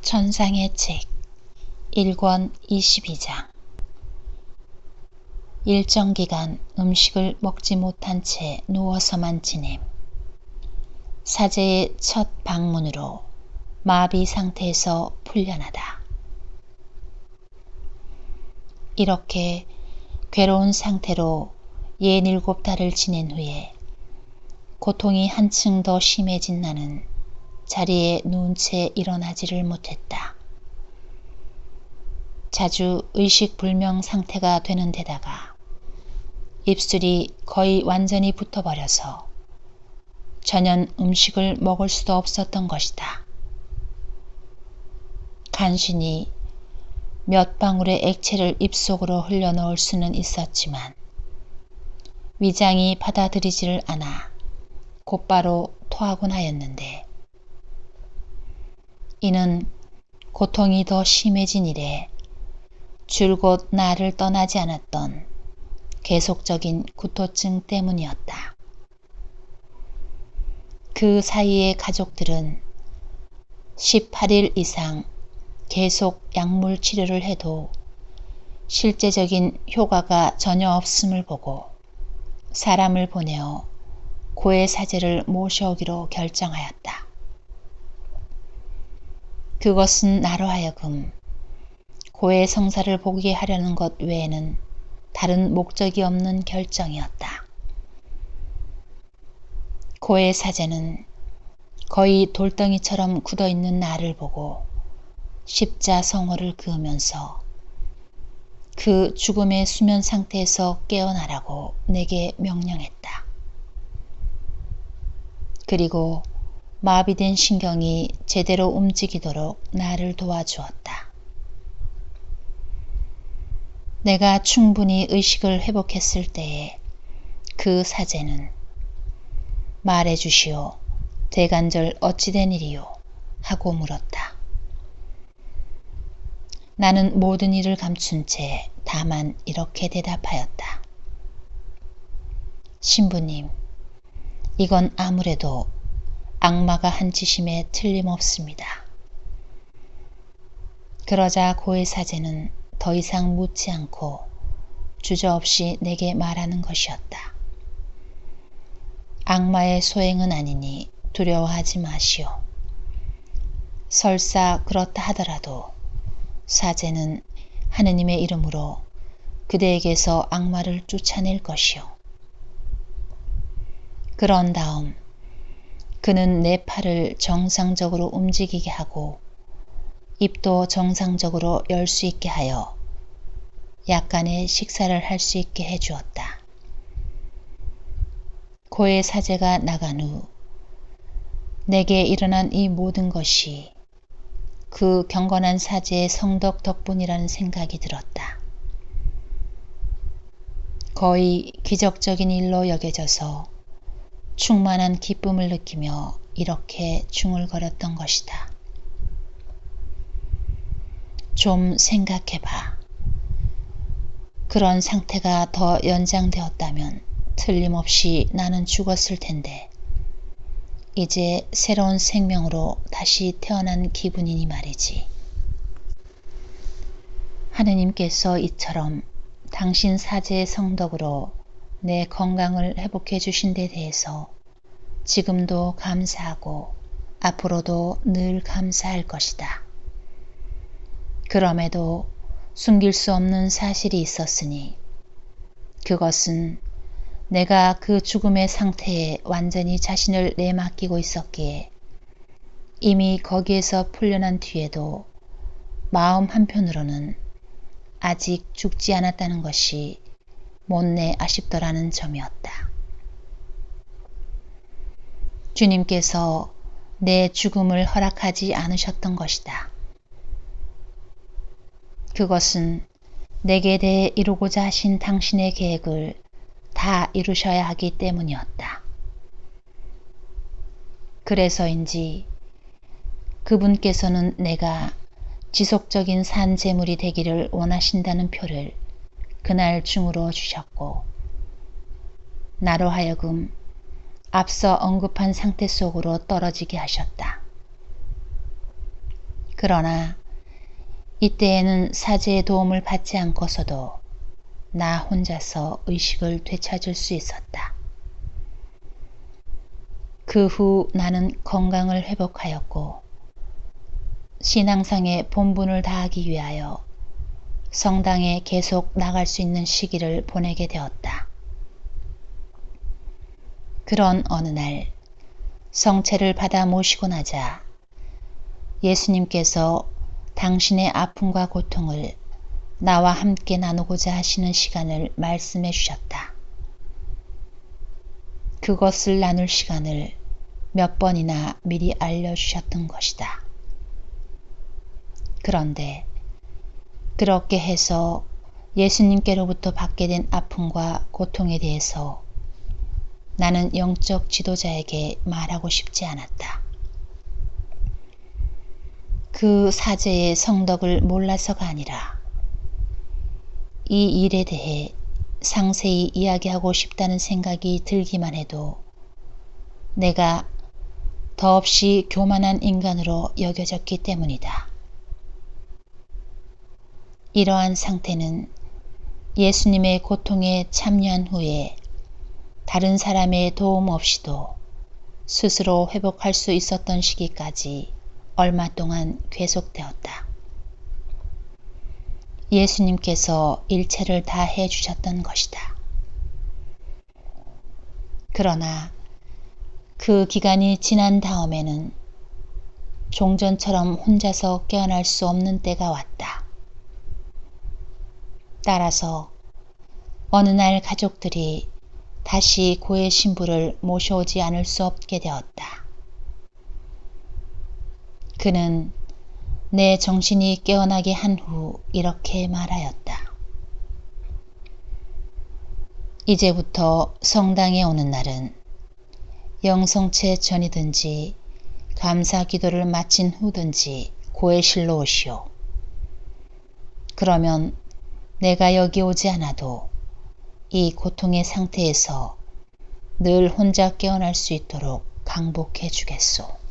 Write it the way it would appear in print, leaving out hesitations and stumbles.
천상의 책 1권 22장. 일정 기간 음식을 먹지 못한 채 누워서만 지냄. 사제의 첫 방문으로 마비 상태에서 풀려나다. 이렇게 괴로운 상태로 67달을 지낸 후에 고통이 한층 더 심해진 나는 자리에 누운 채 일어나지를 못했다. 자주 의식불명 상태가 되는 데다가 입술이 거의 완전히 붙어버려서 전혀 음식을 먹을 수도 없었던 것이다. 간신히 몇 방울의 액체를 입속으로 흘려넣을 수는 있었지만 위장이 받아들이지를 않아 곧바로 토하곤 하였는데, 이는 고통이 더 심해진 이래 줄곧 나를 떠나지 않았던 계속적인 구토증 때문이었다. 그 사이에 가족들은 18일 이상 계속 약물 치료를 해도 실제적인 효과가 전혀 없음을 보고 사람을 보내어 고해 사제를 모셔오기로 결정하였다. 그것은 나로 하여금 고해 성사를 보게 하려는 것 외에는 다른 목적이 없는 결정이었다. 고해 사제는 거의 돌덩이처럼 굳어있는 나를 보고 십자성어를 그으면서 그 죽음의 수면 상태에서 깨어나라고 내게 명령했다. 그리고 마비된 신경이 제대로 움직이도록 나를 도와주었다. 내가 충분히 의식을 회복했을 때에 그 사제는 말해주시오. 대간절 어찌된 일이요? 하고 물었다. 나는 모든 일을 감춘 채 다만 이렇게 대답하였다. 신부님, 이건 아무래도 악마가 한 짓임에 틀림없습니다. 그러자 고해 사제는 더 이상 묻지 않고 주저없이 내게 말하는 것이었다. 악마의 소행은 아니니 두려워하지 마시오. 설사 그렇다 하더라도 사제는 하느님의 이름으로 그대에게서 악마를 쫓아낼 것이오. 그런 다음 그는 내 팔을 정상적으로 움직이게 하고 입도 정상적으로 열 수 있게 하여 약간의 식사를 할 수 있게 해주었다. 고해 사제가 나간 후 내게 일어난 이 모든 것이 그 경건한 사제의 성덕 덕분이라는 생각이 들었다. 거의 기적적인 일로 여겨져서 충만한 기쁨을 느끼며 이렇게 중얼거렸던 것이다. 좀 생각해봐. 그런 상태가 더 연장되었다면 틀림없이 나는 죽었을 텐데 이제 새로운 생명으로 다시 태어난 기분이니 말이지. 하느님께서 이처럼 당신 사제의 성덕으로 내 건강을 회복해 주신 데 대해서 지금도 감사하고 앞으로도 늘 감사할 것이다. 그럼에도 숨길 수 없는 사실이 있었으니 그것은 내가 그 죽음의 상태에 완전히 자신을 내맡기고 있었기에 이미 거기에서 풀려난 뒤에도 마음 한편으로는 아직 죽지 않았다는 것이 못내 아쉽더라는 점이었다. 주님께서 내 죽음을 허락하지 않으셨던 것이다. 그것은 내게 대해 이루고자 하신 당신의 계획을 다 이루셔야 하기 때문이었다. 그래서인지 그분께서는 내가 지속적인 산재물이 되기를 원하신다는 표를 그날 중으로 주셨고 나로 하여금 앞서 언급한 상태 속으로 떨어지게 하셨다. 그러나 이때에는 사제의 도움을 받지 않고서도 나 혼자서 의식을 되찾을 수 있었다. 그 후 나는 건강을 회복하였고 신앙상의 본분을 다하기 위하여 성당에 계속 나갈 수 있는 시기를 보내게 되었다. 그런 어느 날 성체를 받아 모시고 나자 예수님께서 당신의 아픔과 고통을 나와 함께 나누고자 하시는 시간을 말씀해 주셨다. 그것을 나눌 시간을 몇 번이나 미리 알려주셨던 것이다. 그런데 그렇게 해서 예수님께로부터 받게 된 아픔과 고통에 대해서 나는 영적 지도자에게 말하고 싶지 않았다. 그 사제의 성덕을 몰라서가 아니라 이 일에 대해 상세히 이야기하고 싶다는 생각이 들기만 해도 내가 더없이 교만한 인간으로 여겨졌기 때문이다. 이러한 상태는 예수님의 고통에 참여한 후에 다른 사람의 도움 없이도 스스로 회복할 수 있었던 시기까지 얼마 동안 계속되었다. 예수님께서 일체를 다 해주셨던 것이다. 그러나 그 기간이 지난 다음에는 종전처럼 혼자서 깨어날 수 없는 때가 왔다. 따라서 어느 날 가족들이 다시 고의 신부를 모셔오지 않을 수 없게 되었다. 그는 내 정신이 깨어나게 한 후 이렇게 말하였다. 이제부터 성당에 오는 날은 영성체 전이든지 감사 기도를 마친 후든지 고해실로 오시오. 그러면 내가 여기 오지 않아도 이 고통의 상태에서 늘 혼자 깨어날 수 있도록 강복해 주겠소.